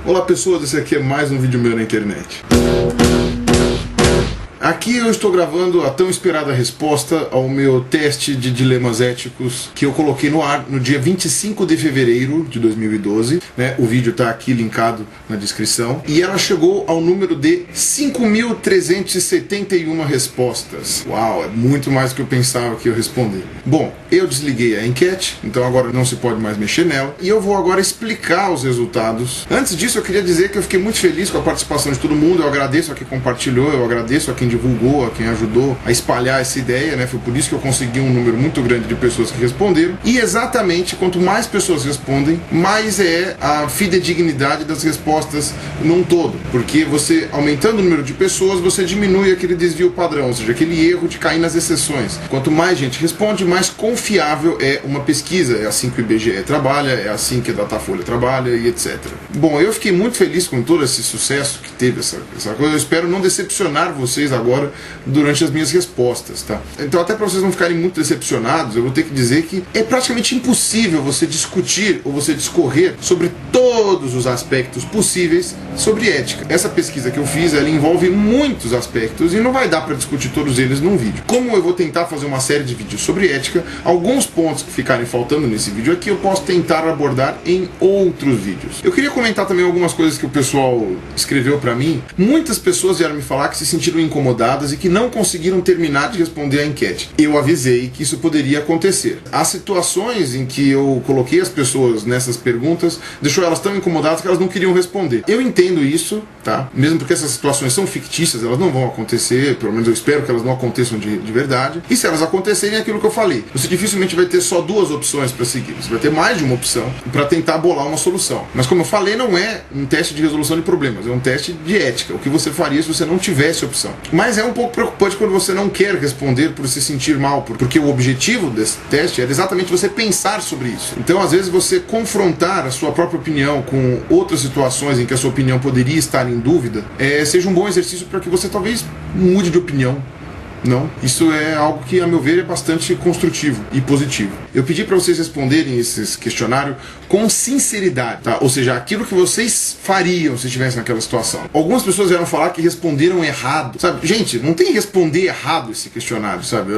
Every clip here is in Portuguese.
Olá pessoas, esse aqui é mais um vídeo meu na internet. Aqui eu estou gravando a tão esperada resposta ao meu teste de dilemas éticos que eu coloquei no ar no dia 25 de fevereiro de 2012, né? O vídeo está aqui linkado na descrição. E ela chegou ao número de 5.371 respostas. Uau, é muito mais do que eu pensava que eu ia responder. Bom, eu desliguei a enquete, então agora não se pode mais mexer nela. E eu vou agora explicar os resultados. Antes disso, eu queria dizer que eu fiquei muito feliz com a participação de todo mundo. Eu agradeço a quem compartilhou, eu agradeço a quem divulgou, a quem ajudou a espalhar essa ideia, né? Foi por isso que eu consegui um número muito grande de pessoas que responderam. E exatamente, quanto mais pessoas respondem, mais é a fidedignidade das respostas num todo. Porque você, aumentando o número de pessoas, você diminui aquele desvio padrão, ou seja, aquele erro de cair nas exceções. Quanto mais gente responde, mais confiável é uma pesquisa. É assim que o IBGE trabalha, é assim que a Datafolha trabalha e etc. Bom, eu fiquei muito feliz com todo esse sucesso que teve essa coisa. Eu espero não decepcionar vocês agora durante as minhas respostas, tá? Então, até para vocês não ficarem muito decepcionados, eu vou ter que dizer que é praticamente impossível você discutir ou você discorrer sobre todos os aspectos possíveis sobre ética. Essa pesquisa que eu fiz, ela envolve muitos aspectos e não vai dar para discutir todos eles num vídeo. Como eu vou tentar fazer uma série de vídeos sobre ética, alguns pontos que ficarem faltando nesse vídeo aqui eu posso tentar abordar em outros vídeos. Eu queria comentar também algumas coisas que o pessoal escreveu para mim. Muitas pessoas vieram me falar que se sentiram incomodadas e que não conseguiram terminar de responder a enquete. Eu avisei que isso poderia acontecer. As situações em que eu coloquei as pessoas nessas perguntas deixou elas tão incomodadas que elas não queriam responder. Eu entendo isso, tá? Mesmo porque essas situações são fictícias, elas não vão acontecer, pelo menos eu espero que elas não aconteçam de verdade. E se elas acontecerem, é aquilo que eu falei. Você dificilmente vai ter só duas opções para seguir. Você vai ter mais de uma opção para tentar bolar uma solução. Mas como eu falei, não é um teste de resolução de problemas, é um teste de ética. O que você faria se você não tivesse opção. Mas é um pouco preocupante quando você não quer responder por se sentir mal, porque o objetivo desse teste era exatamente você pensar sobre isso. Então, às vezes, você confrontar a sua própria opinião com outras situações em que a sua opinião poderia estar em dúvida, seja um bom exercício para que você talvez mude de opinião. Não, isso é algo que, a meu ver, é bastante construtivo e positivo. Eu pedi para vocês responderem esse questionário com sinceridade, tá? Ou seja, aquilo que vocês fariam se estivessem naquela situação. Algumas pessoas vieram falar que responderam errado, sabe? Gente, não tem responder errado esse questionário, sabe?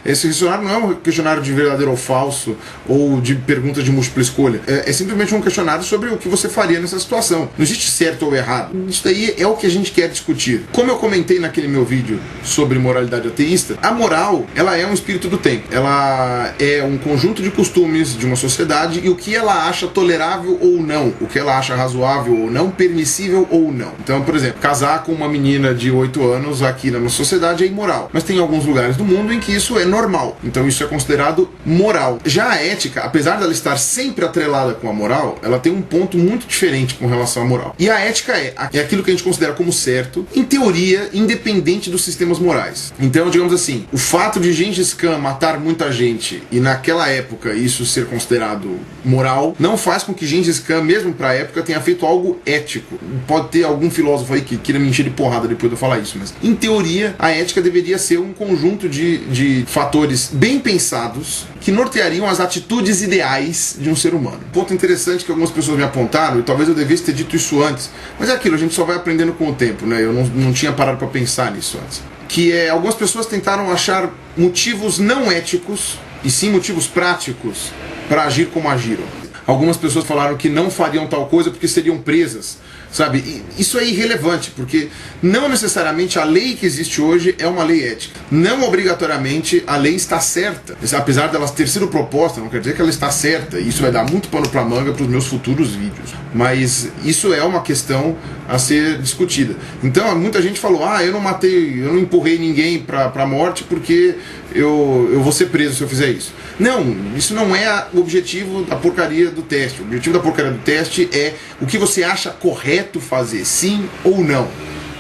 Esse questionário não é um questionário de verdadeiro ou falso ou de perguntas de múltipla escolha. É simplesmente um questionário sobre o que você faria nessa situação. Não existe certo ou errado. Isso daí é o que a gente quer discutir. Como eu comentei naquele meu vídeo sobre moralidade ateísta, a moral, ela é um espírito do tempo. Ela é um conjunto de costumes de uma sociedade e o que ela acha tolerável ou não, o que ela acha razoável ou não, permissível ou não. Então, por exemplo, casar com uma menina de 8 anos aqui na nossa sociedade é imoral, mas tem alguns lugares do mundo em que isso é normal, então isso é considerado moral. Já a ética, apesar dela estar sempre atrelada com a moral, ela tem um ponto muito diferente com relação à moral. E a ética é aquilo que a gente considera como certo, em teoria, independente dos sistemas morais. Então, digamos assim, o fato de Gengis Khan matar muita gente e naquela época isso ser considerado moral, não faz com que Gengis Khan, mesmo para a época, tenha feito algo ético. Pode ter algum filósofo aí que queira me encher de porrada depois de eu falar isso, mas em teoria a ética deveria ser um conjunto de fatores bem pensados que norteariam as atitudes ideais de um ser humano. Um ponto interessante que algumas pessoas me apontaram, e talvez eu devesse ter dito isso antes, mas é aquilo, a gente só vai aprendendo com o tempo, né? Eu não tinha parado para pensar nisso antes. Que algumas pessoas tentaram achar motivos não éticos, e sim motivos práticos, para agir como agiram. Algumas pessoas falaram que não fariam tal coisa porque seriam presas, sabe? E isso é irrelevante, porque não necessariamente a lei que existe hoje é uma lei ética. Não obrigatoriamente a lei está certa. Apesar dela ter sido proposta, não quer dizer que ela está certa. E isso vai dar muito pano para manga para os meus futuros vídeos. Mas isso é uma questão a ser discutida. Então, muita gente falou, eu não empurrei ninguém para a morte porque eu vou ser preso se eu fizer isso. Não, isso não é o objetivo da porcaria do teste. O objetivo da porcaria do teste é o que você acha correto fazer, sim ou não.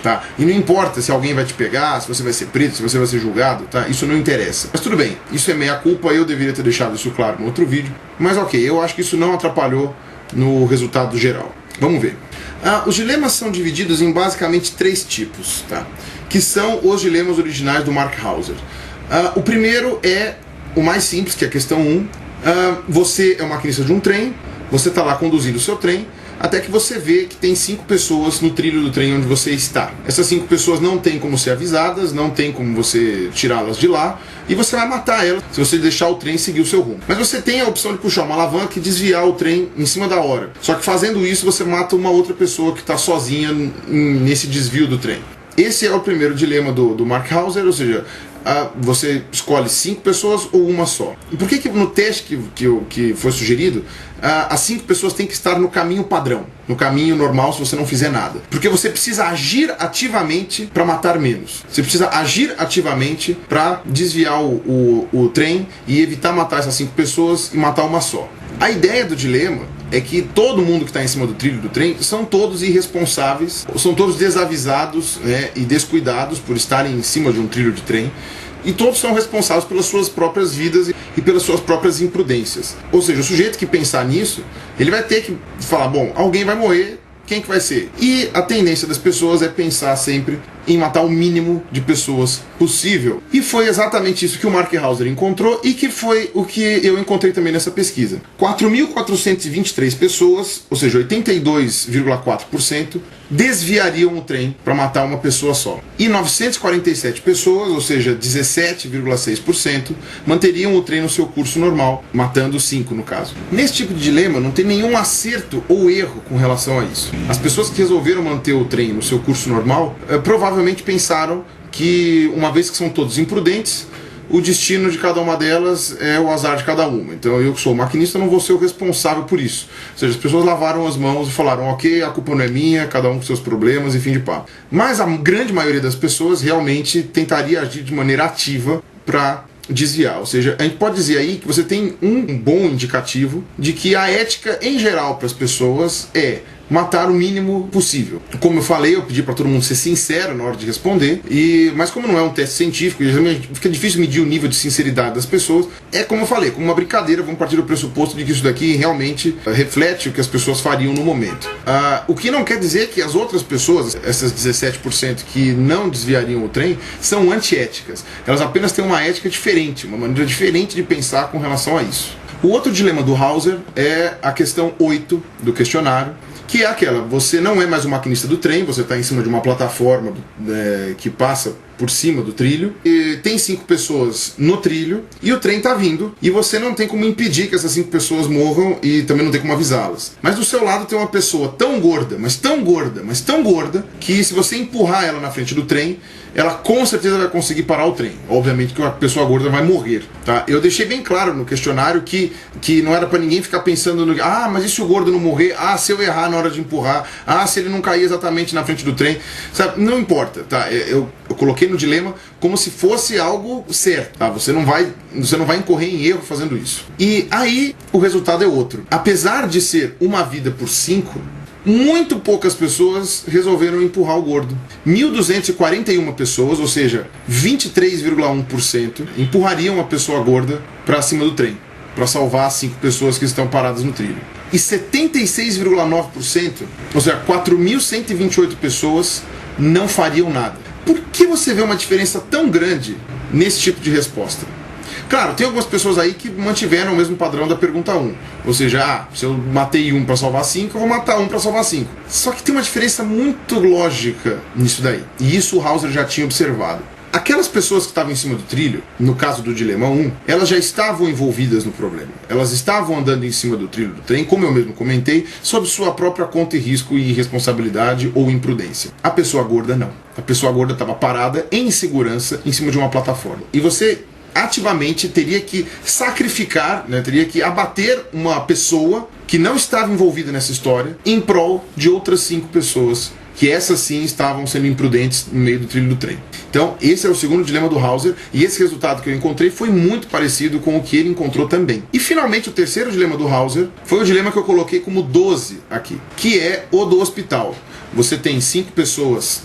Tá? E não importa se alguém vai te pegar, se você vai ser preso, se você vai ser julgado, tá? Isso não interessa. Mas tudo bem, isso é meia culpa, eu deveria ter deixado isso claro no outro vídeo. Mas ok, eu acho que isso não atrapalhou no resultado geral. Vamos ver. Os dilemas são divididos em basicamente 3 tipos, tá? Que são os dilemas originais do Mark Hauser. O primeiro é o mais simples, que é a questão 1. Você é o maquinista de um trem, você está lá conduzindo o seu trem, até que você vê que tem 5 pessoas no trilho do trem onde você está. Essas 5 pessoas não tem como ser avisadas, não tem como você tirá-las de lá, e você vai matar elas se você deixar o trem seguir o seu rumo. Mas você tem a opção de puxar uma alavanca e desviar o trem em cima da hora. Só que fazendo isso você mata uma outra pessoa que está sozinha nesse desvio do trem. Esse é o primeiro dilema do Mark Hauser, ou seja, você escolhe 5 pessoas ou uma só. E por que no teste que foi sugerido, as 5 pessoas têm que estar no caminho padrão, no caminho normal se você não fizer nada? Porque você precisa agir ativamente para matar menos. Você precisa agir ativamente para desviar o trem e evitar matar essas 5 pessoas e matar uma só. A ideia do dilema é que todo mundo que está em cima do trilho do trem são todos irresponsáveis, são todos desavisados, né, e descuidados por estarem em cima de um trilho de trem, e todos são responsáveis pelas suas próprias vidas e pelas suas próprias imprudências. Ou seja, o sujeito que pensar nisso, ele vai ter que falar, bom, alguém vai morrer, quem que vai ser? E a tendência das pessoas é pensar sempre em matar o mínimo de pessoas possível. E foi exatamente isso que o Mark Hauser encontrou e que foi o que eu encontrei também nessa pesquisa. 4.423 pessoas, ou seja, 82,4%, desviariam o trem para matar uma pessoa só. E 947 pessoas, ou seja, 17,6%, manteriam o trem no seu curso normal, matando 5 no caso. Nesse tipo de dilema não tem nenhum acerto ou erro com relação a isso. As pessoas que resolveram manter o trem no seu curso normal, provavelmente pensaram que, uma vez que são todos imprudentes, o destino de cada uma delas é o azar de cada uma. Então eu que sou o maquinista não vou ser o responsável por isso. Ou seja, as pessoas lavaram as mãos e falaram, ok, a culpa não é minha, cada um com seus problemas e fim de papo. Mas a grande maioria das pessoas realmente tentaria agir de maneira ativa para desviar. Ou seja, a gente pode dizer aí que você tem um bom indicativo de que a ética em geral para as pessoas é matar o mínimo possível. Como eu falei, eu pedi para todo mundo ser sincero na hora de responder, mas como não é um teste científico, fica difícil medir o nível de sinceridade das pessoas, é como eu falei, como uma brincadeira, vamos partir do pressuposto de que isso daqui realmente reflete o que as pessoas fariam no momento. O que não quer dizer que as outras pessoas, essas 17% que não desviariam o trem, são antiéticas. Elas apenas têm uma ética diferente, uma maneira diferente de pensar com relação a isso. O outro dilema do Hauser é a questão 8 do questionário, que é aquela, você não é mais o maquinista do trem, você está em cima de uma plataforma que passa por cima do trilho, e tem 5 pessoas no trilho, e o trem está vindo, e você não tem como impedir que essas 5 pessoas morram, e também não tem como avisá-las. Mas do seu lado tem uma pessoa tão gorda, mas tão gorda, mas tão gorda, que se você empurrar ela na frente do trem, ela com certeza vai conseguir parar o trem. Obviamente que uma pessoa gorda vai morrer, tá? Eu deixei bem claro no questionário que não era para ninguém ficar pensando no mas e se o gordo não morrer? Se eu errar na hora de empurrar? Se ele não cair exatamente na frente do trem? Sabe? Não importa, tá? Eu coloquei no dilema como se fosse algo certo, tá? Você não vai incorrer em erro fazendo isso. E aí o resultado é outro. Apesar de ser uma vida por 5, muito poucas pessoas resolveram empurrar o gordo. 1.241 pessoas, ou seja, 23,1%, empurrariam a pessoa gorda para cima do trem, para salvar as 5 pessoas que estão paradas no trilho. E 76,9%, ou seja, 4.128 pessoas não fariam nada. Por que você vê uma diferença tão grande nesse tipo de resposta? Claro, tem algumas pessoas aí que mantiveram o mesmo padrão da pergunta 1. Ou seja, se eu matei 1 para salvar 5, eu vou matar 1 para salvar 5. Só que tem uma diferença muito lógica nisso daí. E isso o Hauser já tinha observado. Aquelas pessoas que estavam em cima do trilho, no caso do dilema 1, elas já estavam envolvidas no problema. Elas estavam andando em cima do trilho do trem, como eu mesmo comentei, sob sua própria conta e risco e irresponsabilidade ou imprudência. A pessoa gorda não. A pessoa gorda estava parada em segurança em cima de uma plataforma. E você ativamente teria que sacrificar, né, teria que abater uma pessoa que não estava envolvida nessa história em prol de outras 5 pessoas que essas sim estavam sendo imprudentes no meio do trilho do trem. Então esse é o segundo dilema do Hauser, e esse resultado que eu encontrei foi muito parecido com o que ele encontrou também. E finalmente o terceiro dilema do Hauser foi o dilema que eu coloquei como 12 aqui, que é o do hospital. Você tem 5 pessoas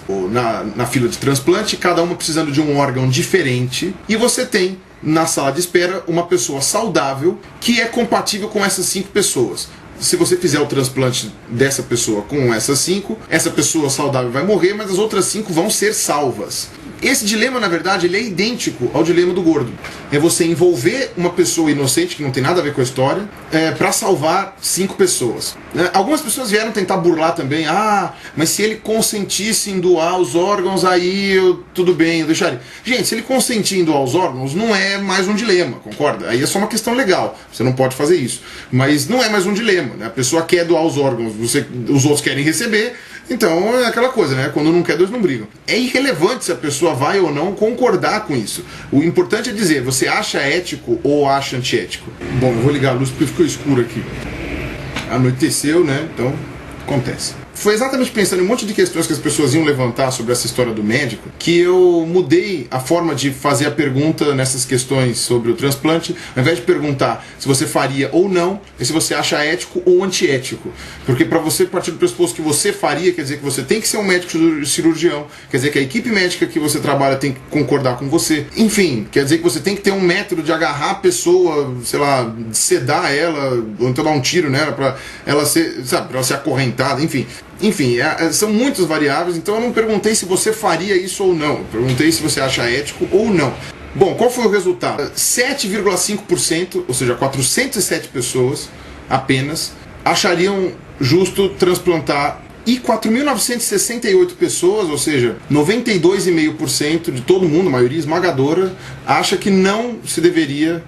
na fila de transplante, cada uma precisando de um órgão diferente, e você tem na sala de espera uma pessoa saudável que é compatível com essas 5 pessoas. Se você fizer o transplante dessa pessoa com essas 5, essa pessoa saudável vai morrer, mas as outras 5 vão ser salvas. Esse dilema, na verdade, ele é idêntico ao dilema do gordo. É você envolver uma pessoa inocente, que não tem nada a ver com a história, para salvar 5 pessoas. Algumas pessoas vieram tentar burlar também. Mas se ele consentisse em doar os órgãos, aí tudo bem, eu deixaria. Gente, se ele consentir em doar os órgãos, não é mais um dilema, concorda? Aí é só uma questão legal. Você não pode fazer isso. Mas não é mais um dilema, né? A pessoa quer doar os órgãos, os outros querem receber. Então é aquela coisa, né? Quando não quer, dois não brigam. É irrelevante se a pessoa vai ou não concordar com isso. O importante é dizer, você acha ético ou acha antiético? Bom, eu vou ligar a luz porque ficou escuro aqui. Anoiteceu, né? Então, acontece. Foi exatamente pensando em um monte de questões que as pessoas iam levantar sobre essa história do médico que eu mudei a forma de fazer a pergunta nessas questões sobre o transplante. Ao invés de perguntar se você faria ou não, é se você acha ético ou antiético. Porque para você partir do pressuposto que você faria, quer dizer que você tem que ser um médico cirurgião, quer dizer que a equipe médica que você trabalha tem que concordar com você. Enfim, quer dizer que você tem que ter um método de agarrar a pessoa, sei lá, sedar ela, ou então dar um tiro nela para ela ser, sabe, para ela ser acorrentada, enfim. Enfim, são muitas variáveis, então eu não perguntei se você faria isso ou não. Eu perguntei se você acha ético ou não. Bom, qual foi o resultado? 7,5%, ou seja, 407 pessoas apenas, achariam justo transplantar. E 4.968 pessoas, ou seja, 92,5% de todo mundo, a maioria esmagadora, acha que não se deveria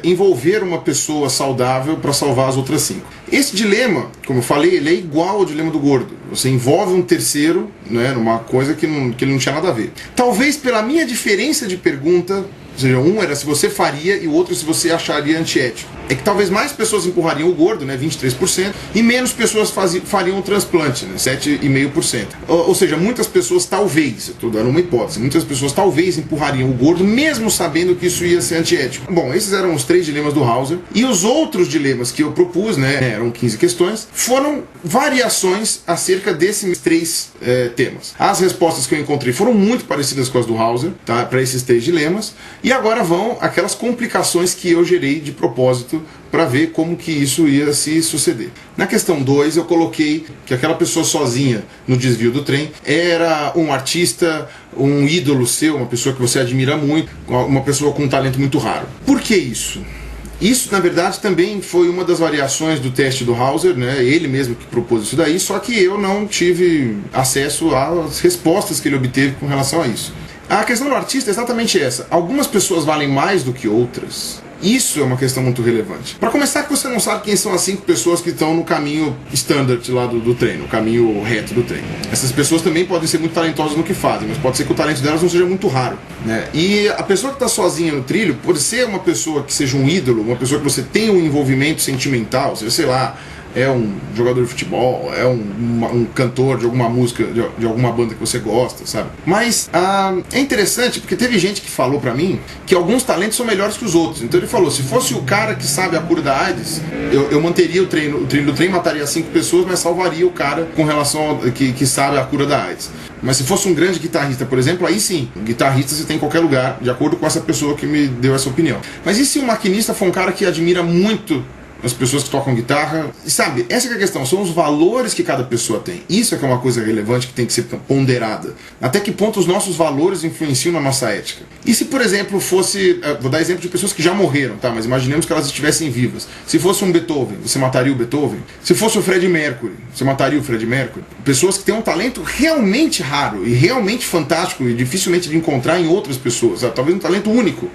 envolver uma pessoa saudável para salvar as outras 5. Esse dilema, como eu falei, ele é igual ao dilema do gordo. Você envolve um terceiro, né, numa coisa que ele não tinha nada a ver. Talvez pela minha diferença de pergunta, ou seja, um era se você faria e o outro se você acharia antiético. É que talvez mais pessoas empurrariam o gordo, né, 23%, e menos pessoas fariam o transplante, né, 7,5%. Ou seja, muitas pessoas talvez, eu estou dando uma hipótese, muitas pessoas talvez empurrariam o gordo, mesmo sabendo que isso ia ser antiético. Bom, esses eram os 3 dilemas do Hauser. E os outros dilemas que eu propus, né, eram 15 questões, foram variações acerca desses 3 temas. As respostas que eu encontrei foram muito parecidas com as do Hauser, tá, para esses 3 dilemas. E agora vão aquelas complicações que eu gerei de propósito para ver como que isso ia se suceder. Na questão 2 eu coloquei que aquela pessoa sozinha no desvio do trem era um artista, um ídolo seu, uma pessoa que você admira muito, uma pessoa com um talento muito raro. Por que isso? Isso, na verdade, também foi uma das variações do teste do Hauser, né? Ele mesmo que propôs isso daí, só que eu não tive acesso às respostas que ele obteve com relação a isso. A questão do artista é exatamente essa. Algumas pessoas valem mais do que outras. Isso é uma questão muito relevante. Para começar, que você não sabe quem são as 5 pessoas que estão no caminho standard lá do trem, no caminho reto do trem. Essas pessoas também podem ser muito talentosas no que fazem, mas pode ser que o talento delas não seja muito raro, né? E a pessoa que está sozinha no trilho, por ser uma pessoa que seja um ídolo, uma pessoa que você tem um envolvimento sentimental, seja, sei lá, é um jogador de futebol, é um cantor de alguma música, de alguma banda que você gosta, sabe? Mas é interessante porque teve gente que falou pra mim que alguns talentos são melhores que os outros. Então ele falou, se fosse o cara que sabe a cura da AIDS, eu manteria o trilho do trem, mataria 5 pessoas, mas salvaria o cara com relação a, que sabe a cura da AIDS. Mas se fosse um grande guitarrista, por exemplo, aí sim, guitarrista você tem em qualquer lugar, de acordo com essa pessoa que me deu essa opinião. Mas e se o maquinista for um cara que admira muito as pessoas que tocam guitarra? Sabe, essa é a questão, são os valores que cada pessoa tem. Isso é que é uma coisa relevante que tem que ser ponderada. Até que ponto os nossos valores influenciam na nossa ética? E se, por exemplo, fosse... vou dar exemplo de pessoas que já morreram, tá? Mas imaginemos que elas estivessem vivas. Se fosse um Beethoven, você mataria o Beethoven? Se fosse o Freddie Mercury, você mataria o Freddie Mercury? Pessoas que têm um talento realmente raro e realmente fantástico e dificilmente de encontrar em outras pessoas, sabe? Talvez um talento único.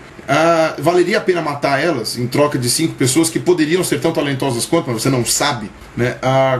Valeria a pena matar elas em troca de 5 pessoas que poderiam ser tão talentosas quanto, mas você não sabe, né?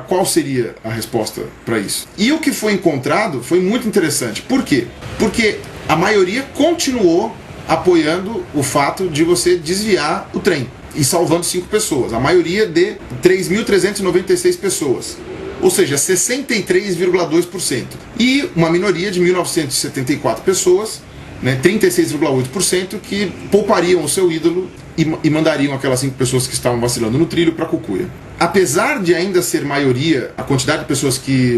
Qual seria a resposta para isso? E o que foi encontrado foi muito interessante. Por quê? Porque a maioria continuou apoiando o fato de você desviar o trem e salvando 5 pessoas. A maioria de 3.396 pessoas. Ou seja, 63,2%. E uma minoria de 1.974 pessoas, né, 36,8%, que poupariam o seu ídolo e mandariam aquelas 5 pessoas que estavam vacilando no trilho para a cucuia. Apesar de ainda ser maioria, a quantidade de pessoas que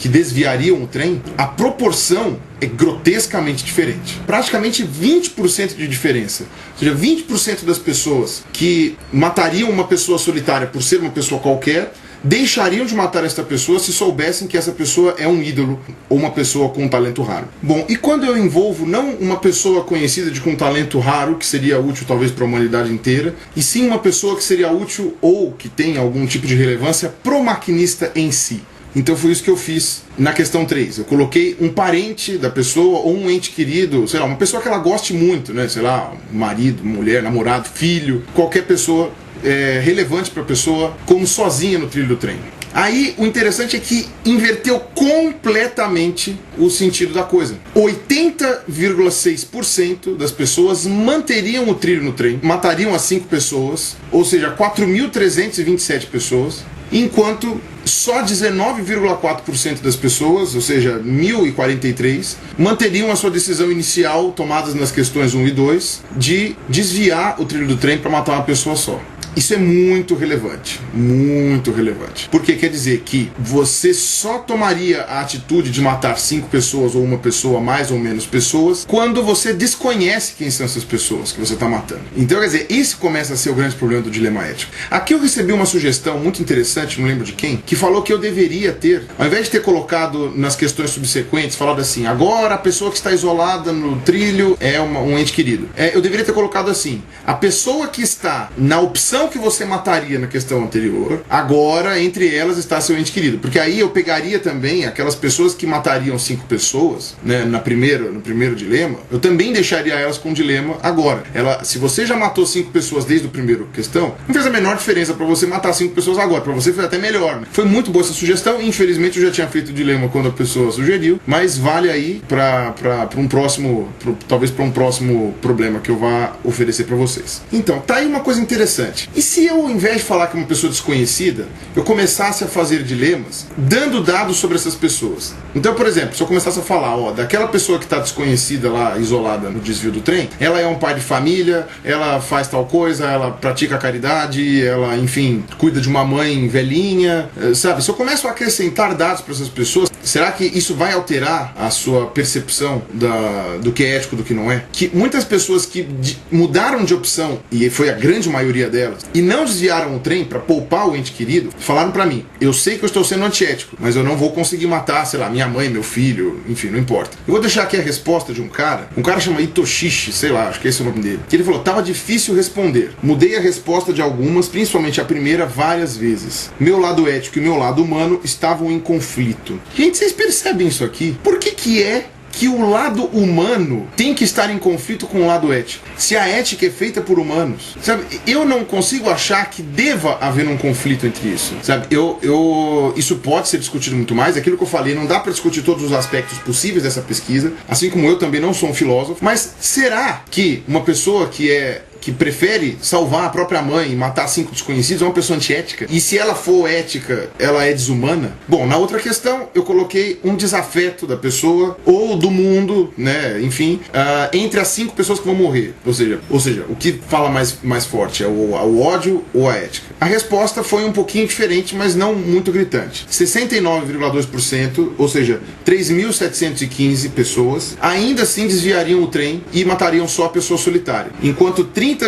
desviariam o trem, a proporção é grotescamente diferente. Praticamente 20% de diferença. Ou seja, 20% das pessoas que matariam uma pessoa solitária por ser uma pessoa qualquer, deixariam de matar esta pessoa se soubessem que essa pessoa é um ídolo ou uma pessoa com um talento raro. Bom, e quando eu envolvo não uma pessoa conhecida com um talento raro, que seria útil talvez para a humanidade inteira, e sim uma pessoa que seria útil ou que tem algum tipo de relevância pro maquinista em si. Então foi isso que eu fiz na questão 3. Eu coloquei um parente da pessoa ou um ente querido, sei lá, uma pessoa que ela goste muito, né? Sei lá, marido, mulher, namorado, filho, qualquer pessoa relevante para a pessoa, como sozinha no trilho do trem. Aí o interessante é que inverteu completamente o sentido da coisa. 80,6% das pessoas manteriam o trilho no trem, matariam as 5 pessoas, ou seja, 4.327 pessoas, enquanto só 19,4% das pessoas, ou seja, 1.043, manteriam a sua decisão inicial, tomadas nas questões 1 e 2, de desviar o trilho do trem para matar uma pessoa só. Isso é muito relevante, porque quer dizer que você só tomaria a atitude de matar 5 pessoas ou uma pessoa, mais ou menos pessoas, quando você desconhece quem são essas pessoas que você está matando. Então, quer dizer, esse começa a ser o grande problema do dilema ético. Aqui eu recebi uma sugestão muito interessante, não lembro de quem, que falou que eu deveria ter, ao invés de ter colocado nas questões subsequentes, falado assim, agora a pessoa que está isolada no trilho é um ente querido. Eu deveria ter colocado assim, a pessoa que está na opção que você mataria na questão anterior, agora entre elas está seu ente querido, porque aí eu pegaria também aquelas pessoas que matariam 5 pessoas, né, no primeiro dilema, eu também deixaria elas com um dilema agora. Se você já matou 5 pessoas desde o primeiro questão, não fez a menor diferença para você matar 5 pessoas agora, para você foi até melhor, né? Foi muito boa essa sugestão, infelizmente eu já tinha feito o dilema quando a pessoa sugeriu, mas vale aí para um próximo, talvez para um próximo problema que eu vá oferecer para vocês. Então, tá aí uma coisa interessante. E se eu, ao invés de falar que é uma pessoa desconhecida, eu começasse a fazer dilemas dando dados sobre essas pessoas? Então, por exemplo, se eu começasse a falar, daquela pessoa que está desconhecida lá, isolada no desvio do trem, ela é um pai de família, ela faz tal coisa, ela pratica caridade, ela, enfim, cuida de uma mãe velhinha, sabe? Se eu começo a acrescentar dados para essas pessoas, será que isso vai alterar a sua percepção do que é ético e do que não é? Que muitas pessoas que mudaram de opção, e foi a grande maioria delas, e não desviaram o trem para poupar o ente querido, falaram para mim, eu sei que eu estou sendo antiético, mas eu não vou conseguir matar, sei lá, minha mãe, meu filho, enfim, não importa. Eu vou deixar aqui a resposta de um cara chama Itoshishi, sei lá, acho que esse é o nome dele, que ele falou, tava difícil responder. Mudei a resposta de algumas, principalmente a primeira, várias vezes. Meu lado ético e meu lado humano estavam em conflito. Gente, vocês percebem isso aqui? Por que é que o lado humano tem que estar em conflito com o lado ético? Se a ética é feita por humanos, sabe? Eu não consigo achar que deva haver um conflito entre isso, sabe? Isso pode ser discutido muito mais, aquilo que eu falei, não dá para discutir todos os aspectos possíveis dessa pesquisa, assim como eu também não sou um filósofo, mas será que uma pessoa que prefere salvar a própria mãe e matar 5 desconhecidos é uma pessoa antiética? E se ela for ética, ela é desumana? Bom, na outra questão, eu coloquei um desafeto da pessoa ou do mundo, né, enfim, entre as 5 pessoas que vão morrer. Ou seja, o que fala mais forte é o ódio ou a ética? A resposta foi um pouquinho diferente, mas não muito gritante. 69,2%, ou seja, 3.715 pessoas, ainda assim desviariam o trem e matariam só a pessoa solitária. Enquanto 30,8%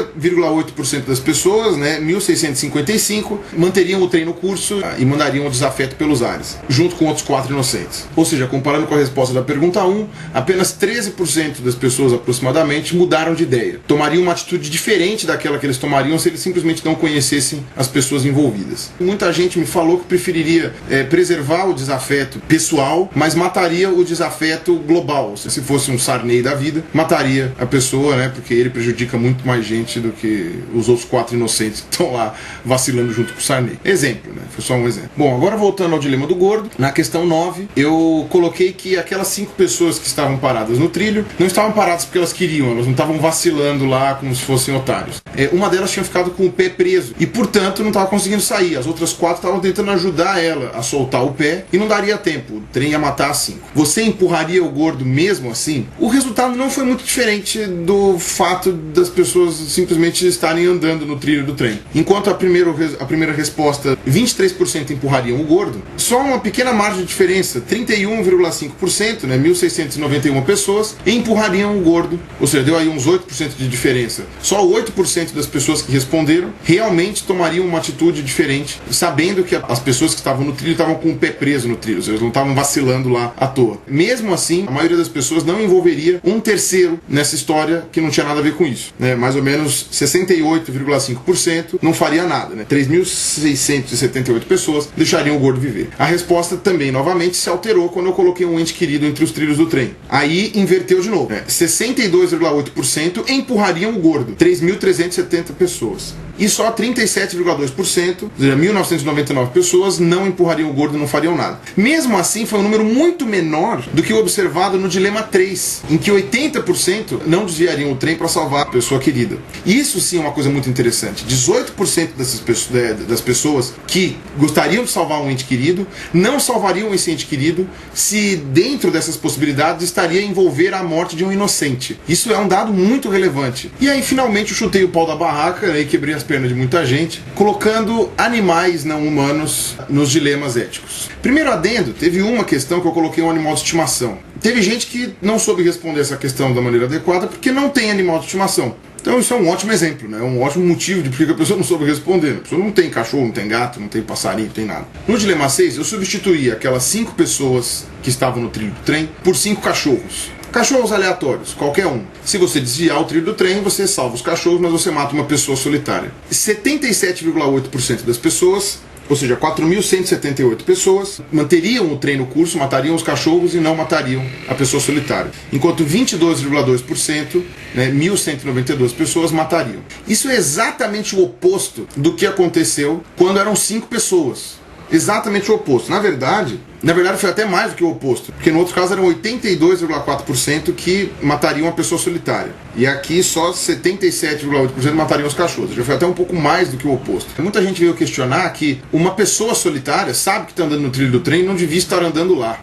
das pessoas, né, 1.655, manteriam o trem no curso e mandariam o desafeto pelos ares, junto com outros 4 inocentes. Ou seja, comparando com a resposta da pergunta 1, apenas 13% das pessoas aproximadamente mudaram de ideia. Tomariam uma atitude diferente daquela que eles tomariam se eles simplesmente não conhecessem as pessoas envolvidas. Muita gente me falou que preferiria preservar o desafeto pessoal, mas mataria o desafeto global. Se fosse um Sarney da vida, mataria a pessoa, né, porque ele prejudica muito mais gente do que os outros 4 inocentes que estão lá vacilando junto com o Sarney. Exemplo, né? Foi só um exemplo. Bom, agora voltando ao dilema do gordo, na questão 9, eu coloquei que aquelas 5 pessoas que estavam paradas no trilho não estavam paradas porque elas queriam, elas não estavam vacilando lá como se fossem otários. Uma delas tinha ficado com o pé preso e, portanto, não estava conseguindo sair. As outras 4 estavam tentando ajudar ela a soltar o pé e não daria tempo. O trem ia matar as 5. Você empurraria o gordo mesmo assim? O resultado não foi muito diferente do fato das pessoas simplesmente estarem andando no trilho do trem. Enquanto a primeira resposta, 23% empurrariam o gordo, só uma pequena margem de diferença, 31,5%, né, 1.691 pessoas, empurrariam o gordo, ou seja, deu aí uns 8% de diferença. Só 8% das pessoas que responderam realmente tomariam uma atitude diferente, sabendo que as pessoas que estavam no trilho estavam com o pé preso no trilho, ou seja, eles não estavam vacilando lá à toa. Mesmo assim, a maioria das pessoas não envolveria um terceiro nessa história que não tinha nada a ver com isso, né? Mais ou menos 68,5% não faria nada, né? 3.678 pessoas deixariam o gordo viver. A resposta também, novamente, se alterou quando eu coloquei um ente querido entre os trilhos do trem. Aí inverteu de novo, né? 62,8% empurrariam o gordo, 3.370 pessoas. E só 37,2%, ou seja, 1.999 pessoas, não empurrariam o gordo e não fariam nada. Mesmo assim, foi um número muito menor do que o observado no dilema 3, em que 80% não desviariam o trem para salvar a pessoa querida. Isso sim é uma coisa muito interessante. 18% das pessoas que gostariam de salvar um ente querido não salvariam esse ente querido se dentro dessas possibilidades estaria envolver a morte de um inocente. Isso é um dado muito relevante. E aí, finalmente, eu chutei o pau da barraca, né, e quebrei as pernas de muita gente, colocando animais não humanos nos dilemas éticos. Primeiro adendo, teve uma questão que eu coloquei um animal de estimação. Teve gente que não soube responder essa questão da maneira adequada porque não tem animal de estimação. Então isso é um ótimo exemplo, né? Um ótimo motivo de porque a pessoa não soube responder. A pessoa não tem cachorro, não tem gato, não tem passarinho, não tem nada. No dilema 6, eu substituí aquelas 5 pessoas que estavam no trilho do trem por 5 cachorros. Cachorros aleatórios, qualquer um. Se você desviar o trilho do trem, você salva os cachorros, mas você mata uma pessoa solitária. 77,8% das pessoas, ou seja, 4.178 pessoas, manteriam o trem no curso, matariam os cachorros e não matariam a pessoa solitária. Enquanto 22,2%, né, 1.192 pessoas matariam. Isso é exatamente o oposto do que aconteceu quando eram 5 pessoas. Exatamente o oposto. Na verdade, foi até mais do que o oposto, porque no outro caso eram 82,4% que matariam a pessoa solitária. E aqui só 77,8% matariam os cachorros. Já foi até um pouco mais do que o oposto. Muita gente veio questionar que uma pessoa solitária sabe que está andando no trilho do trem e não devia estar andando lá.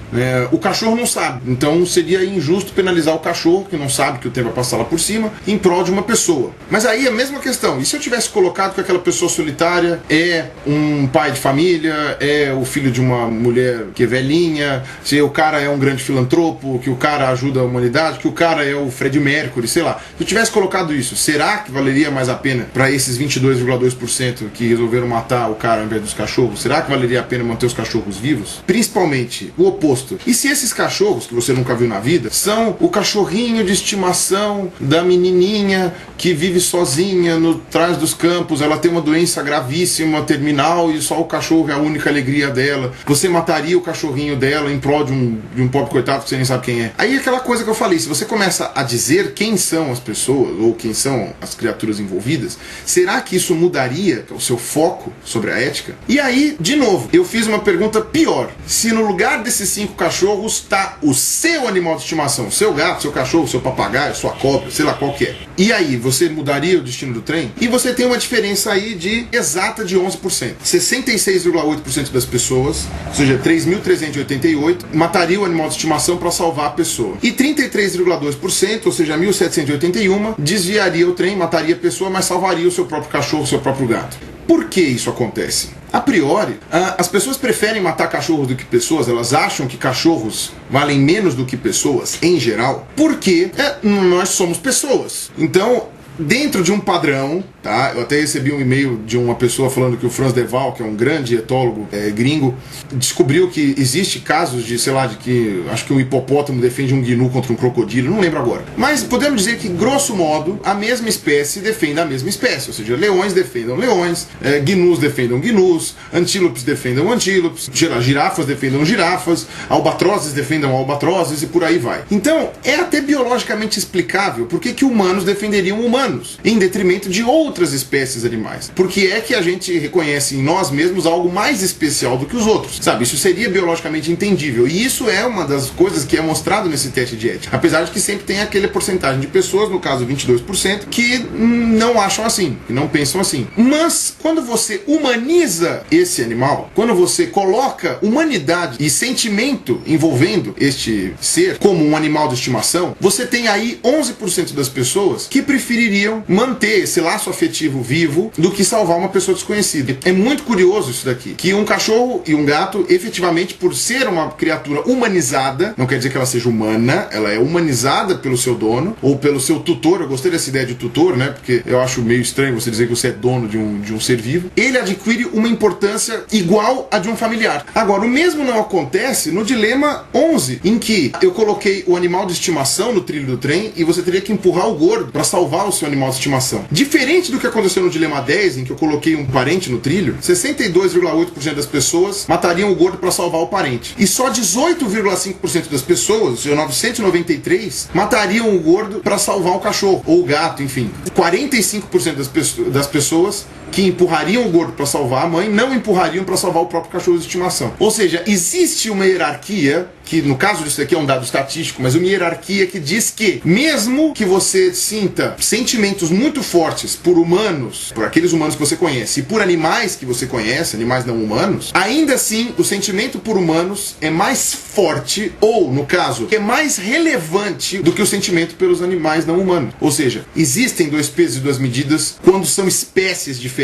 O cachorro não sabe. Então seria injusto penalizar o cachorro, que não sabe que o trem vai passar lá por cima, em prol de uma pessoa. Mas aí a mesma questão. E se eu tivesse colocado que aquela pessoa solitária é um pai de família, é o filho de uma mulher que é velhinha, se o cara é um grande filantropo, que o cara ajuda a humanidade, que o cara é o Fred Mercury, sei lá. Se eu tivesse colocado isso, será que valeria mais a pena para esses 22,2% que resolveram matar o cara ao invés dos cachorros? Será que valeria a pena manter os cachorros vivos? Principalmente o oposto. E se esses cachorros, que você nunca viu na vida, são o cachorrinho de estimação da menininha que vive sozinha no trás dos campos, ela tem uma doença gravíssima, terminal, e só o cachorro é a única alegria dela. Você mataria o cachorrinho dela em prol de um pobre coitado que você nem sabe quem é. Aí aquela coisa que eu falei, se você começa a dizer quem são as pessoas, ou quem são as criaturas envolvidas, será que isso mudaria o seu foco sobre a ética? E aí, de novo, eu fiz uma pergunta pior. Se no lugar desses 5 cachorros está o seu animal de estimação, seu gato, seu cachorro, seu papagaio, sua cobra, sei lá qual que é. E aí, você mudaria o destino do trem? E você tem uma diferença aí de exata de 11%. 66,8% das pessoas, ou seja, 3.388, mataria o animal de estimação para salvar a pessoa. E 33,2%, ou seja, 1.781, desviaria o trem, mataria a pessoa, mas salvaria o seu próprio cachorro, o seu próprio gato. Por que isso acontece? A priori, as pessoas preferem matar cachorros do que pessoas, elas acham que cachorros valem menos do que pessoas, em geral, porque nós somos pessoas. Então, dentro de um padrão, tá? Eu até recebi um e-mail de uma pessoa falando que o Franz de Waal, que é um grande etólogo gringo, descobriu que existe casos de, sei lá, de que acho que um hipopótamo defende um gnu contra um crocodilo, não lembro agora. Mas podemos dizer que, grosso modo, a mesma espécie defende a mesma espécie, ou seja, leões defendam leões, gnus defendam gnus, antílopes defendam antílopes, girafas defendam girafas, albatrozes defendam albatrozes e por aí vai. Então, é até biologicamente explicável por que humanos defenderiam humanos, em detrimento de outras outras espécies animais. Por que é que a gente reconhece em nós mesmos algo mais especial do que os outros? Sabe, isso seria biologicamente entendível. E isso é uma das coisas que é mostrado nesse teste de ética. Apesar de que sempre tem aquela porcentagem de pessoas, no caso 22%, que não acham assim, que não pensam assim. Mas quando você humaniza esse animal, quando você coloca humanidade e sentimento envolvendo este ser como um animal de estimação, você tem aí 11% das pessoas que prefeririam manter esse laço afetivo vivo do que salvar uma pessoa desconhecida. É muito curioso isso daqui, que um cachorro e um gato, efetivamente, por ser uma criatura humanizada, não quer dizer que ela seja humana, ela é humanizada pelo seu dono ou pelo seu tutor. Eu gostei dessa ideia de tutor, né? Porque eu acho meio estranho você dizer que você é dono de um ser vivo. Ele adquire uma importância igual a de um familiar. Agora, o mesmo não acontece no dilema 11, em que eu coloquei o animal de estimação no trilho do trem e você teria que empurrar o gordo para salvar o seu animal de estimação. Diferente do que aconteceu no dilema 10, em que eu coloquei um parente no trilho, 62,8% das pessoas matariam o gordo para salvar o parente. E só 18,5% das pessoas, ou seja, 993, matariam o gordo para salvar o cachorro, ou o gato, enfim. 45% das pessoas que empurrariam o gordo para salvar a mãe não empurrariam para salvar o próprio cachorro de estimação. Ou seja, existe uma hierarquia, que no caso disso aqui é um dado estatístico, mas uma hierarquia que diz que mesmo que você sinta sentimentos muito fortes por humanos, por aqueles humanos que você conhece, e por animais que você conhece, animais não humanos, ainda assim o sentimento por humanos é mais forte, ou no caso, é mais relevante do que o sentimento pelos animais não humanos. Ou seja, existem dois pesos e duas medidas quando são espécies diferentes.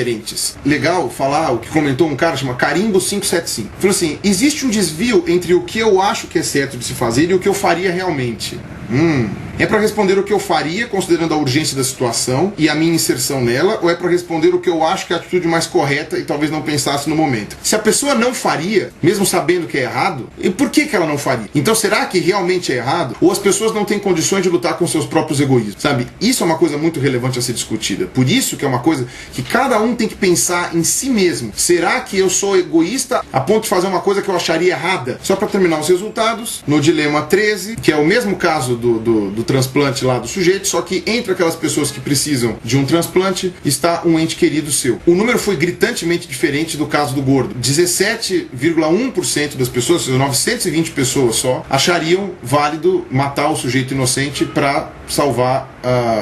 Legal falar o que comentou um cara, chama Carimbo 575. Falou assim: existe um desvio entre o que eu acho que é certo de se fazer e o que eu faria realmente. É para responder o que eu faria, considerando a urgência da situação e a minha inserção nela, ou é para responder o que eu acho que é a atitude mais correta e talvez não pensasse no momento? Se a pessoa não faria, mesmo sabendo que é errado, e por que ela não faria? Então será que realmente é errado? Ou as pessoas não têm condições de lutar com seus próprios egoísmos? Sabe? Isso é uma coisa muito relevante a ser discutida. Por isso que é uma coisa que cada um tem que pensar em si mesmo. Será que eu sou egoísta a ponto de fazer uma coisa que eu acharia errada? Só para terminar os resultados, no dilema 13, que é o mesmo caso do transplante lá do sujeito, só que entre aquelas pessoas que precisam de um transplante está um ente querido seu. O número foi gritantemente diferente do caso do gordo. 17,1% das pessoas, ou seja, 920 pessoas só, achariam válido matar o sujeito inocente para salvar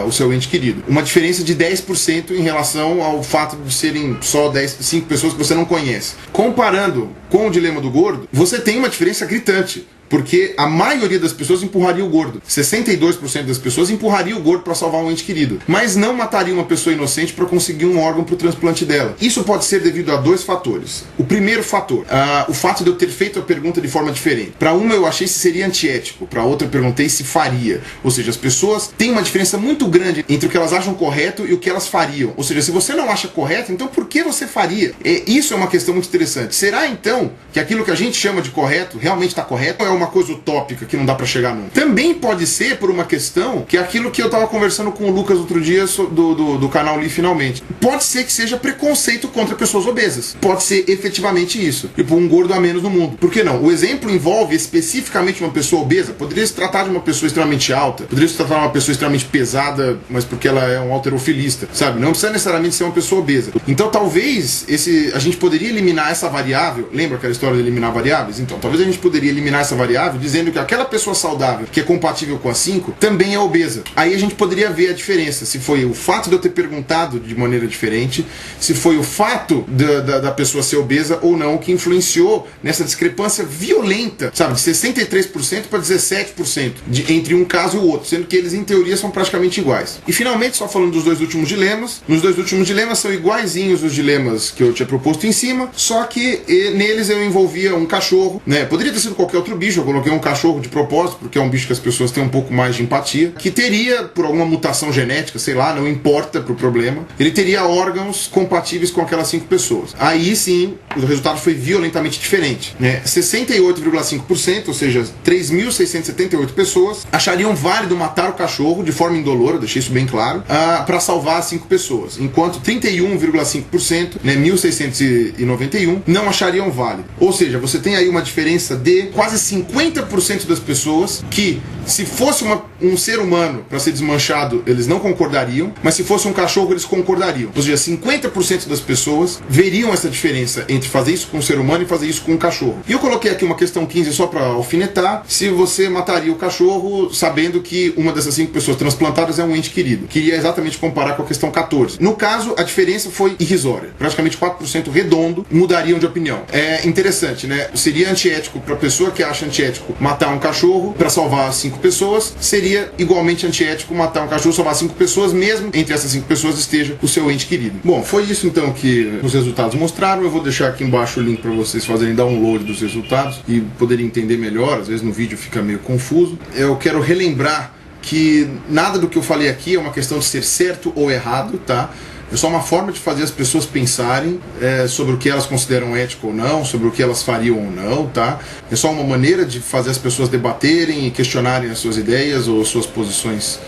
o seu ente querido. Uma diferença de 10% em relação ao fato de serem só 5 pessoas que você não conhece. Comparando com o dilema do gordo, você tem uma diferença gritante. Porque a maioria das pessoas empurraria o gordo. 62% das pessoas empurraria o gordo para salvar um ente querido. Mas não mataria uma pessoa inocente para conseguir um órgão para o transplante dela. Isso pode ser devido a dois fatores. O primeiro fator, o fato de eu ter feito a pergunta de forma diferente. Para uma eu achei se seria antiético, para outra eu perguntei se faria. Ou seja, as pessoas têm uma diferença muito grande entre o que elas acham correto e o que elas fariam. Ou seja, se você não acha correto, então por que você faria? Isso é uma questão muito interessante. Será então que aquilo que a gente chama de correto realmente está correto? Ou é uma coisa utópica que não dá pra chegar nunca? Também pode ser por uma questão que é aquilo que eu tava conversando com o Lucas outro dia do canal Li Finalmente. Pode ser que seja preconceito contra pessoas obesas. Pode ser efetivamente isso. Tipo, um gordo a menos no mundo. Por que não? O exemplo envolve especificamente uma pessoa obesa. Poderia se tratar de uma pessoa extremamente alta. Poderia se tratar de uma pessoa extremamente pesada, mas porque ela é um halterofilista, sabe? Não precisa necessariamente ser uma pessoa obesa. Então talvez a gente poderia eliminar essa variável. Lembra aquela história de eliminar variáveis? Então talvez a gente poderia eliminar essa variável dizendo que aquela pessoa saudável que é compatível com a 5 também é obesa. Aí a gente poderia ver a diferença, se foi o fato de eu ter perguntado de maneira diferente, se foi o fato da pessoa ser obesa ou não que influenciou nessa discrepância violenta, sabe, de 63% para 17% entre um caso e o outro, sendo que eles em teoria são praticamente iguais. E finalmente, só falando dos dois últimos dilemas, nos dois últimos dilemas são iguaizinhos os dilemas que eu tinha proposto em cima, só que neles eu envolvia um cachorro, né? Poderia ter sido qualquer outro bicho, eu coloquei um cachorro de propósito, porque é um bicho que as pessoas têm um pouco mais de empatia, que teria, por alguma mutação genética, sei lá, não importa pro problema, ele teria órgãos compatíveis com aquelas 5 pessoas. Aí sim, o resultado foi violentamente diferente, né? 68,5%, ou seja, 3.678 pessoas, achariam válido matar o cachorro de forma indolora, deixei isso bem claro, para salvar as 5 pessoas, enquanto 31,5%, né, 1.691, não achariam válido. Ou seja, você tem aí uma diferença de quase 50% das pessoas que, se fosse um ser humano para ser desmanchado, eles não concordariam, mas se fosse um cachorro, eles concordariam. Ou seja, 50% das pessoas veriam essa diferença entre fazer isso com um ser humano e fazer isso com um cachorro. E eu coloquei aqui uma questão 15 só para alfinetar: se você mataria o cachorro sabendo que uma dessas 5 pessoas transplantadas é um ente querido. Queria exatamente comparar com a questão 14. No caso, a diferença foi irrisória. Praticamente 4% redondo mudariam de opinião. É interessante, né? Seria antiético para a pessoa que acha antiético matar um cachorro para salvar 5 pessoas. Seria igualmente antiético matar um cachorro e salvar 5 pessoas, mesmo entre essas 5 pessoas esteja o seu ente querido. Bom, foi isso então que os resultados mostraram. Eu vou deixar aqui embaixo o link para vocês fazerem download dos resultados e poderem entender melhor. Às vezes no vídeo fica meio confuso. Eu quero relembrar que nada do que eu falei aqui é uma questão de ser certo ou errado, tá? É só uma forma de fazer as pessoas pensarem sobre o que elas consideram ético ou não, sobre o que elas fariam ou não, tá? É só uma maneira de fazer as pessoas debaterem e questionarem as suas ideias ou suas posições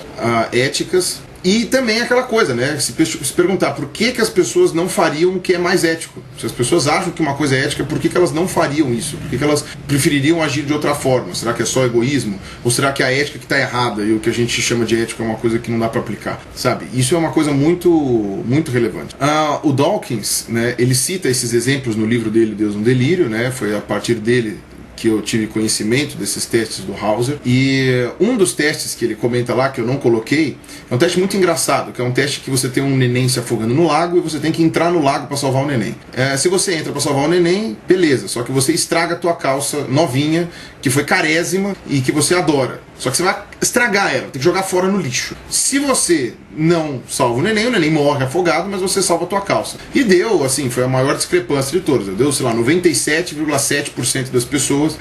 éticas. E também aquela coisa, né? Se perguntar por que as pessoas não fariam o que é mais ético. Se as pessoas acham que uma coisa é ética, por que elas não fariam isso? Por que elas prefeririam agir de outra forma? Será que é só egoísmo? Ou será que a ética que está errada e o que a gente chama de ética é uma coisa que não dá para aplicar? Sabe? Isso é uma coisa muito, muito relevante. O Dawkins, né? Ele cita esses exemplos no livro dele, Deus no Delírio, né? Foi a partir dele que eu tive conhecimento desses testes do Hauser. E um dos testes que ele comenta lá, que eu não coloquei, é um teste muito engraçado, que é um teste que você tem um neném se afogando no lago e você tem que entrar no lago para salvar o neném. Se você entra para salvar o neném, beleza, só que você estraga a tua calça novinha, que foi carésima e que você adora. Só que você vai estragar ela, tem que jogar fora no lixo. Se você não salva o neném morre afogado, mas você salva a tua calça. E deu, assim, foi a maior discrepância de todas. Deu, sei lá, 97,7% das pessoas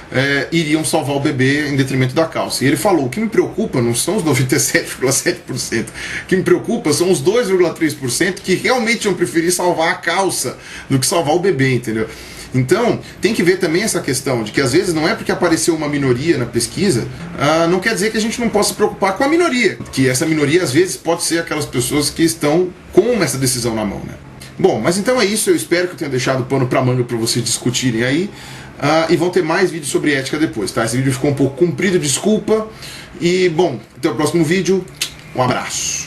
iriam salvar o bebê em detrimento da calça. E ele falou: o que me preocupa não são os 97,7%. O que me preocupa são os 2,3% que realmente iam preferir salvar a calça do que salvar o bebê, entendeu? Então, tem que ver também essa questão de que às vezes não é porque apareceu uma minoria na pesquisa, não quer dizer que a gente não possa se preocupar com a minoria. Que essa minoria às vezes pode ser aquelas pessoas que estão com essa decisão na mão, né? Bom, mas então é isso. Eu espero que eu tenha deixado pano pra manga para vocês discutirem aí. E vão ter mais vídeos sobre ética depois, tá? Esse vídeo ficou um pouco comprido, desculpa. E, bom, até o próximo vídeo. Um abraço.